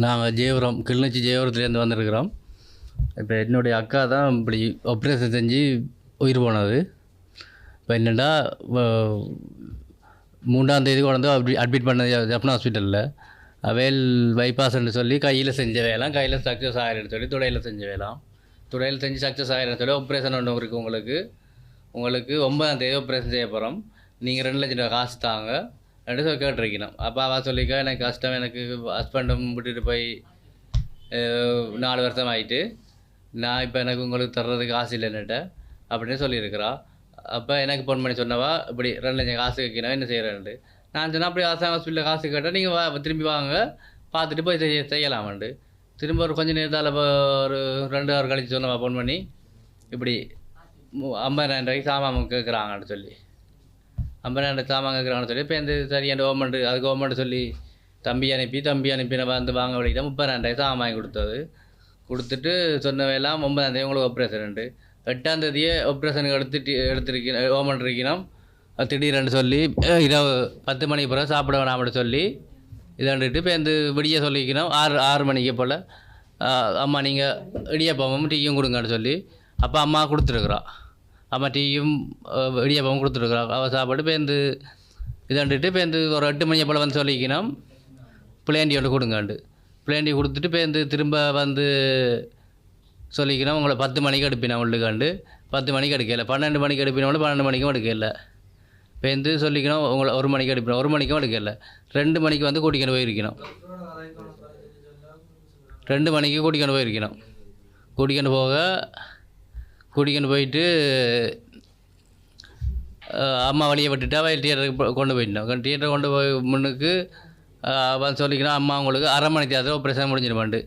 நாங்கள் ஜெயபுரம் கிளிநொச்சி ஜெயபுரத்துலேருந்து வந்திருக்கிறோம். இப்போ என்னுடைய அக்கா தான் இப்படி ஆப்ரேஷன் செஞ்சு உயிர் போனது. இப்போ என்னென்னா 3ஆம் தேதி கொண்டு அப்படி அட்மிட் பண்ணது ஜப்னா ஹாஸ்பிட்டலில். அவைல் பைபாஸ்ன்னு சொல்லி கையில் செஞ்ச வேலாம், கையில் சக்ஸஸ் ஆகிருன்னு சொல்லி துடையில் செஞ்ச வேலாம், துடையில் செஞ்சு சக்ஸஸ் ஆகிருன்னு சொல்லி ஆப்ரேஷன் ஒன்று இருக்குது. உங்களுக்கு 9ஆம் தேதி ஆப்ரேஷன் செய்ய போகிறோம், நீங்கள் 2 லட்சம் ரூபா காசு தாங்க ரெண்டு சொல்லி கேட்டிருக்கணும். அப்போ அவள் சொல்லிக்கா எனக்கு கஷ்டம், எனக்கு ஹஸ்பண்டும் விட்டுட்டு போய் 4 வருஷம் ஆகிட்டு, நான் இப்போ எனக்கு உங்களுக்கு தர்றதுக்கு காசு இல்லைன்னுட்ட அப்படின்னு சொல்லியிருக்கிறா. அப்போ எனக்கு ஃபோன் பண்ணி சொன்னவா இப்படி 2 லட்சம் காசு வைக்கணும், என்ன செய்கிறேன்ட்டு. நான் சொன்னேன் அப்படி ஹாஸ்பிட்டலில் காசு கேட்டால் நீங்கள் திரும்பி வாங்க, பார்த்துட்டு போய் செய்யலாமாண்டு. திரும்ப ஒரு கொஞ்சம் நேரத்தால் ஒரு 2 ஹவர் கழித்து சொன்னவா ஃபோன் பண்ணி இப்படி 50,000 ரூபாய்க்கு சாமான் கேட்குறாங்கன்னு சொல்லி, 50,000 சாமான் கேட்குறாங்கன்னு சொல்லி இப்போ இந்த சரி என் கவர்மெண்ட் சொல்லி தம்பி அனுப்பி நான் வந்து வாங்க வழிக்கிட்ட 30,000 ரூபாய் சாமான் வாங்கி கொடுத்துட்டு சொன்னவையெல்லாம் 9ஆம் தேதி உங்களுக்கு ஆப்ரேஷன், 8ஆம் தேதியே ஆப்ரேஷனுக்கு எடுத்துருக்கணும் கவர்மெண்ட் இருக்கணும். திடீரென்று சொல்லி இரவு 10 மணிக்கு பிறகு சாப்பிட வேணாம்னு சொல்லி இதாண்டுட்டு இப்போ இந்த விடிய சொல்லிக்கணும் 6 மணிக்கு போல் அம்மா நீங்கள் இடியப்பமும் டீயும் கொடுங்கன்னு சொல்லி. அப்போ அம்மா கொடுத்துருக்குறா, அம்மா டீயும் இடியப்பமும் கொடுத்துருக்குறா. அவள் சாப்பாடு இப்போ இந்த இதாண்டுட்டு இப்போ இந்த ஒரு 8 மணியை போல் வந்து சொல்லிக்கணும் பிளேண்டி ஒன்று கொடுங்காண்டு. பிளேண்டி கொடுத்துட்டு இப்போ இந்த திரும்ப வந்து சொல்லிக்கணும் உங்களை 10 மணிக்கு எடுப்பினா உள்ளுக்காண்டு. 10 மணிக்கு எடுக்கல, 12 மணிக்கு எடுப்பினோட 12 மணிக்கும் எடுக்கல. இப்போ வந்து சொல்லிக்கணும் உங்களை 1 மணிக்கு எடுப்பினோம், 1 மணிக்கும் எடுக்கல. 2 மணிக்கு வந்து கூட்டிக்கொண்டு போயிருக்கணும், 2 மணிக்கு கூட்டிக்கொண்டு போயிருக்கணும். கூட்டிக்கொண்டு போயிட்டு அம்மா வழியை விட்டுட்டு அவள் தியேட்டருக்கு கொண்டு போயிட்டோம். தியேட்டர் கொண்டு போய் முன்னுக்கு அவன் சொல்லிக்கணும் அம்மா உங்களுக்கு 1/2 மணி நேரத்தில் ஆப்ரேஷன் முடிஞ்சிருமாண்டு.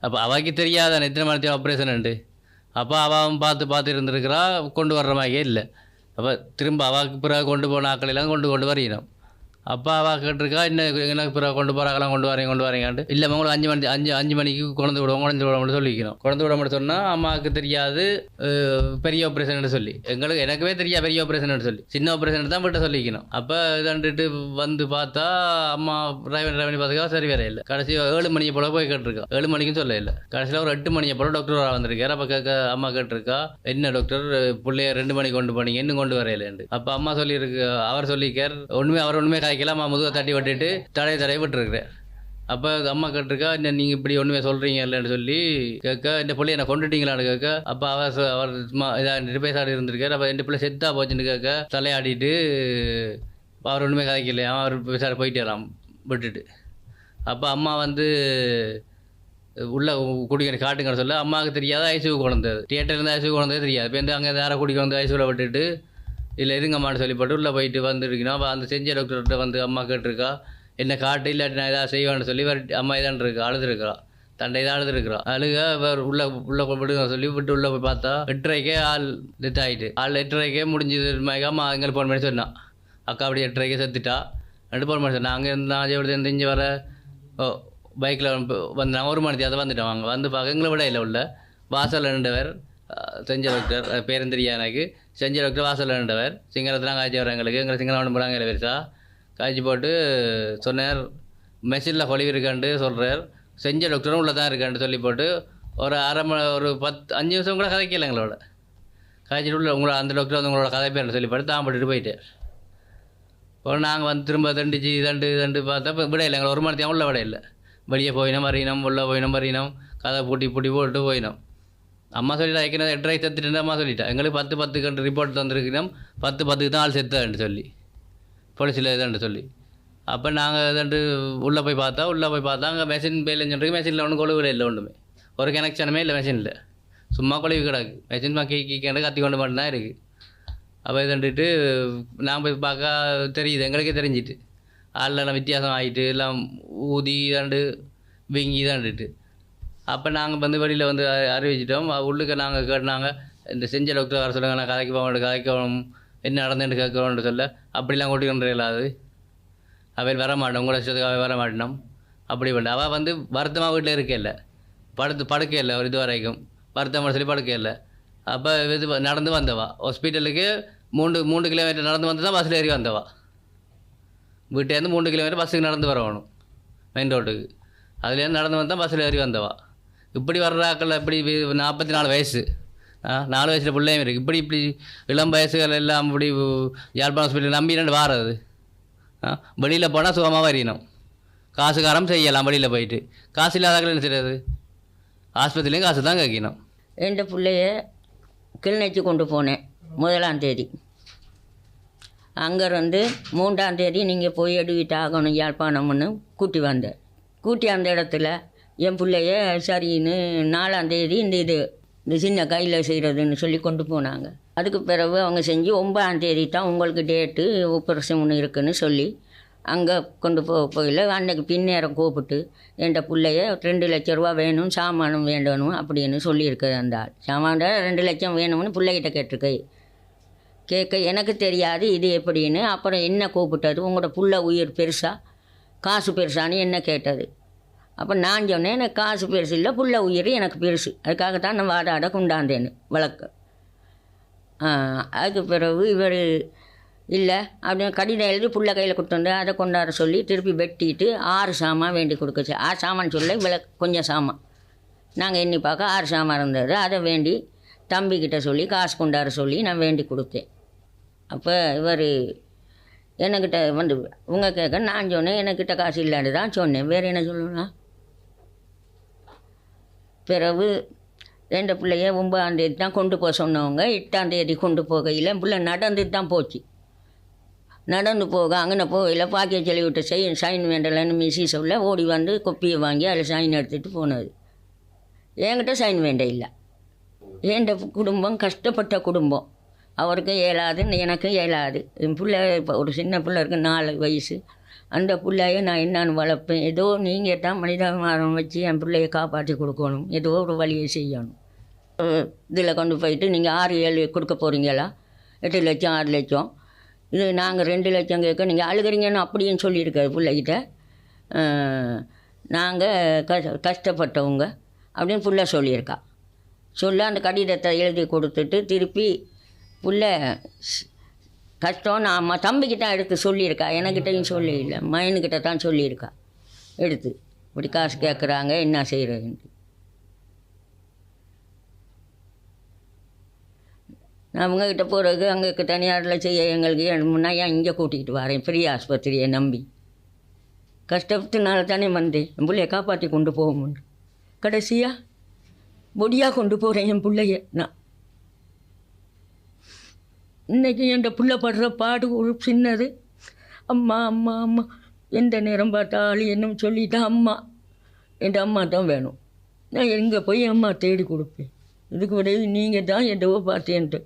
அப்போ அவளுக்கு தெரியாத எத்தனை மணி நேரம் ஆப்ரேஷன். அப்போ அவன் பார்த்து இருந்திருக்கிறா, கொண்டு வர்ற மாதிரியே இல்லை. அப்போ திரும்ப அவாக்கு பிறகு கொண்டு போன ஆக்களெல்லாம் கொண்டு வரையணும். அப்போ அவள் கேட்டிருக்கா எனக்கு பிறகு கொண்டு போகிறாங்களாம் கொண்டு வரீங்கன்ட்டு. இல்லை உங்களுக்கு 5 மணிக்கு கொண்டு விட சொல்லிக்கணும். கொண்டு விட மட்டும் சொன்னால் அம்மாவுக்கு தெரியாது பெரிய ஆப்ரேஷன் சொல்லி, எனக்குமே தெரியாது பெரிய ஆப்ரேஷன் சொல்லி, சின்ன ஆப்ரேஷன் தான் விட்ட சொல்லிக்கணும். அப்போ இதாண்டுட்டு வந்து பார்த்தா அம்மா டிரைவர் பார்த்துக்கா சரி வேற இல்லை. கடைசி 7 மணியை போல போய் கேட்டிருக்கா, 7 மணிக்கும் சொல்ல இல்லை. கடைசியில் ஒரு 8 மணியை போல டாக்டர் வந்திருக்காரு. அப்போ அம்மா கேட்டிருக்கா என்ன டாக்டர் பிள்ளைய 2 மணிக்கு கொண்டு போனீங்க இன்னும் கொண்டு வரையிலேண்டு. அப்போ அம்மா அவர் சொல்லிக்கார் அவர் ஒன்றுமே காய்க்கலாம், முதுகை தட்டி விட்டுட்டு தடை விட்டுருக்குறேன். அப்போ அம்மா கேட்டிருக்கா என்ன நீங்கள் இப்படி ஒன்றுமே சொல்கிறீங்க இல்லைன்னு சொல்லி கேட்க, இந்த பிள்ளை என்ன கொண்டுட்டீங்களான்னு கேட்க. அப்போ அவர் இதாக பேசாடி இருந்திருக்கார். அப்போ இந்த பிள்ளை செத்தா போச்சுன்னு கேட்க தலையாடிட்டு அவர் ஒன்றுமே கதைக்கலையா, அவர் பேசாடி போயிட்டாராம் விட்டுட்டு. அப்போ அம்மா வந்து உள்ள குடிக்கிற காட்டுங்கன்னு சொல்ல அம்மாவுக்கு தெரியாத ஐசியூ குழந்தது, தியேட்டர்லேருந்து ஐசியூ குழந்தது தெரியாது. இப்போ வந்து அங்கே யாரை குடிக்க வந்து ஐசியூவில் விட்டுட்டு இல்லை இருங்கம்மான்னு சொல்லிப்பட்டு உள்ளே போயிட்டு வந்துருக்கணும். அப்போ அந்த செஞ்ச டாக்டர்கிட்ட வந்து அம்மா கேட்டிருக்கா என்ன காட்டு இல்லாட்டி நான் எதாவது செய்வேன்னு சொல்லி அம்மா இதான் இருக்கா அழுதுருக்கிறா, தண்டை தான் அழுதுருக்குறா. உள்ள விடுங்க சொல்லி விட்டு உள்ளே போய் பார்த்தா 8:30க்கே ஆள் டெத் ஆகிட்டு. 8:30க்கே முடிஞ்சது. அம்மா எங்களுக்கு ஃபோன் பண்ணி சொன்னான் அக்கா அப்படி 8:30க்கே செத்துட்டா 2 ஃபோன் பண்ணி சொன்னேன். அங்கே இருந்து இங்கே வர பைக்கில் வந்து நான் 1 மணி அதை வந்துட்டோம். அங்கே வந்து பார்க்க எங்களை விட இல்லை உள்ள வாசல் 2 பேர் செஞ்ச டாக்டர் பேரும் தெரியா எனக்கு. செஞ்ச டாக்டர் வாசல் 2 பேர் சிங்களத்தில் காய்ச்சி வர எங்களை சிங்களம் போகிறாங்க இல்லை பெருசா காய்ச்சி போட்டு சொன்னார் மெஷினில் கொலிவு இருக்கான்ட்டு சொல்கிறார். செஞ்ச டாக்டரும் உள்ளே தான் இருக்கான்ட்டு சொல்லி போட்டு ஒரு 5 நிமிஷம் கூட கதைக்கல எங்களோட காய்ச்சிட்டு உள்ள அந்த டாக்டர் வந்து உங்களோட கதை பேர் சொல்லி போட்டு தான் போட்டுட்டு போயிட்டார். இப்போ நாங்கள் வந்து திரும்ப தண்டு பார்த்தா இப்போ விட இல்லை, எங்களை 1 மணி நேரம் உள்ள விட இல்லை. வெளியே போயினோம் வரையினோம், உள்ளே போயினோம் கதை பூட்டி போட்டு போயினோம். அம்மா சொல்லிட்டா ஏற்கனவே 8:30 செத்துட்டு அம்மா சொல்லிட்டா. எங்களுக்கு 10 ரிப்போர்ட் தந்துருக்கணும், 10 தான் ஆள் செத்தான்னு சொல்லி போலீஸில் இதாண்டு சொல்லி. அப்போ நாங்கள் உள்ளே போய் பார்த்தா அங்கே மெஷின் பேலன்னு சொல்லிருக்கு. மெஷினில் ஒன்றும் கொழுவில் இல்லை, ஒன்றுமே ஒரு கனெக்ஷனுமே இல்லை மெஷினில், சும்மா கொழுவி கிடக்கு. மெஷின் கீக்கிண்டு கத்தி கொண்டு மட்டும்தான் இருக்குது. அப்போ இதாண்டுட்டு நாங்கள் போய் பார்க்க தெரியுது, எங்களுக்கே தெரிஞ்சிட்டு ஆள்லாம் வித்தியாசம் ஆகிட்டு எல்லாம் ஊதி இதாண்டு வீங்கி இதாண்டுட்டு. அப்போ நாங்கள் வந்து வெளியில் வந்து அறிவிச்சிட்டோம். உள்ளுக்கு நாங்கள் கேட்டாங்க இந்த செஞ்ச டாக்டர் வர சொல்லுங்கள், நான் கதைக்கணும் என்ன நடந்துன்னு கேட்கணும்னு சொல்ல அப்படிலாம் கூட்டிக்கொண்டு இல்லாது அவையில் வர மாட்டோம், உங்களை இஷ்டத்துக்கு அவை வர மாட்டோம் அப்படி பண்ண. அவள் வந்து வருத்தமாக வீட்டில் இருக்க இல்லை, படுக்க இல்லை ஒரு இது வரைக்கும் வருத்தமாக சொல்லி படுக்க இல்லை. அப்போ இது நடந்து வந்தவா ஹாஸ்பிட்டலுக்கு 3 கிலோமீட்டர் நடந்து வந்து தான் பஸ்ஸில் ஏறி வந்தவா. வீட்டிலேருந்து 3 கிலோமீட்டர் பஸ்ஸுக்கு நடந்து வரணும் மெயின் ரோட்டுக்கு. அதுலேருந்து நடந்து வந்தால் பஸ்ஸில் ஏறி வந்தவா. இப்படி வர்றாக்கள் இப்படி 44 வயசு 4 வயசில் பிள்ளையும் இருக்குது. இப்படி இளம் வயசுகள் எல்லாம் இப்படி யாழ்ப்பாணம் ஹாஸ்பிட்டல் நம்பி ரெண்டு வாரது. வெளியில் போனால் சுகமாக வரையணும், காசுக்காரம் செய்யலாம். வெளியில் போயிட்டு காசு இல்லாதாக்கள் என்ன செய்கிறது? ஆஸ்பத்திரிலையும் காசு தான் கேட்கணும். என் பிள்ளைய கிளிநொச்சி கொண்டு போனேன் 1ஆம் தேதி. அங்கேருந்து 3ஆம் தேதி நீங்கள் போய் எடுவிட்டு ஆகணும் யாழ்ப்பாணம்னு கூட்டி வந்தேன். கூட்டி அந்த இடத்துல என் பிள்ளைய சரின்னு 4ஆம் தேதி இந்த சின்ன கையில் செய்கிறதுன்னு சொல்லி கொண்டு போனாங்க. அதுக்கு பிறகு அவங்க செஞ்சு 9ஆம் தேதி தான் உங்களுக்கு டேட்டு ஆப்ரேஷன் ஒன்று இருக்குதுன்னு சொல்லி அங்கே கொண்டு போகல. அன்றைக்கு பின்னேரம் கூப்பிட்டு என் பிள்ளைய 2 லட்ச ரூபா வேணும், சாமானும் வேண்டணும் அப்படின்னு சொல்லியிருக்குது. அந்த ஆள் சாமான 2 லட்சம் வேணும்னு பிள்ளைகிட்ட கேட்க எனக்கு தெரியாது இது எப்படின்னு. அப்புறம் என்ன கூப்பிட்டது, உங்களோட புள்ள உயிர் பெருசா காசு பெருசான்னு என்ன கேட்டது. அப்போ நான் சொன்னேன், எனக்கு காசு பெருசு இல்லை, புள்ள உயிர் எனக்கு பெருசு, அதுக்காகத்தான் நான் வாடாட கொண்டாந்தேன்னு வழக்கு. அதுக்கு பிறகு இவர் இல்லை அப்படின்னு கடிதம் எழுதி புள்ள கையில் கொடுத்துருந்து அதை கொண்டாட சொல்லி திருப்பி வெட்டிட்டு 6 சாமான் வேண்டி கொடுக்குச்சு. 6 சாமான் சொல்ல இவ்வளோ கொஞ்சம் சாமான் நாங்கள் எண்ணி பார்க்க 6 சாமான் இருந்தது. அதை வேண்டி தம்பிக்கிட்ட சொல்லி காசு கொண்டாட சொல்லி நான் வேண்டி கொடுத்தேன். அப்போ இவர் என்கிட்ட வந்து உங்கள் கேட்க நான் சொன்னேன் என்கிட்ட காசு இல்லாண்டு தான் சொன்னேன், வேறு என்ன சொல்லணும்னா. பிறகு 2 பிள்ளைய 9ஆம் தேதி தான் கொண்டு போக சொன்னவங்க. 8ஆம் தேதி கொண்டு போகையில் என் பிள்ளை நடந்துட்டு தான் போச்சு. நடந்து போக அங்கே போகையில் பாக்கிய சொல்லி விட்டு சைன் வேண்டலைன்னு மிஸ்ஸி சொல்ல ஓடி வந்து கொப்பியை வாங்கி அதில் சைன் எடுத்துகிட்டு போனது. என்கிட்ட சைன் வேண்ட இல்லை. என் குடும்பம் கஷ்டப்பட்ட குடும்பம், அவருக்கு இயலாது, எனக்கு இயலாது. என் பிள்ளை இப்போ ஒரு சின்ன பிள்ளை இருக்குது 4 வயசு. அந்த பிள்ளைய நான் என்னான்னு வளர்ப்பேன். ஏதோ நீங்கள் தான் மனிதாபிமானம் வச்சு என் பிள்ளையை காப்பாற்றி கொடுக்கணும், ஏதோ ஒரு வழியை செய்யணும். இதில் கொண்டு போயிட்டு நீங்கள் 6-7 கொடுக்க போகிறீங்களா, 8 லட்சம் 6 லட்சம், இது நாங்கள் 2 லட்சம் கேட்க நீங்கள் அழுகிறீங்கன்னு அப்படின்னு சொல்லியிருக்காரு பிள்ளைகிட்ட. நாங்கள் கஷ்டப்பட்டவங்க அப்படின்னு பிள்ளை சொல்லியிருக்கா. சொல்ல அந்த கடிதத்தை எழுதி கொடுத்துட்டு திருப்பி பிள்ளை கஷ்டம் நான் தம்பிக்கிட்ட எடுத்து சொல்லியிருக்கா, எனக்கிட்டையும் சொல்லி இல்லை, மயனுக்கிட்ட தான் சொல்லியிருக்கா எடுத்து இப்படி காசு கேட்குறாங்க என்ன செய்கிறதுன்ட்டு. நான் அவங்கக்கிட்ட போகிறதுக்கு அங்கே தனியாரில் செய்ய எங்களுக்கு நான் ஏன் இங்கே கூட்டிகிட்டு வரேன் பெரிய ஆஸ்பத்திரியை நம்பி. கஷ்டத்தினால தானே வந்தேன், என் பிள்ளைய காப்பாற்றி கொண்டு போகும்னு. கடைசியாக பொடியாக கொண்டு போகிறேன் என் பிள்ளைய நான். இன்றைக்கி என் பிள்ளை படுற பாடு ஒரு சின்னது. அம்மா அம்மா அம்மா எந்த நேரம் பார்த்தாலும் என்னன்னு சொல்லிட்டா அம்மா, என் அம்மா தான் வேணும். நான் எங்கே போய் அம்மா தேடி கொடுப்பேன். இதுக்கு உடனே நீங்கள் தான் எதோ பார்த்தேன்ட்டு.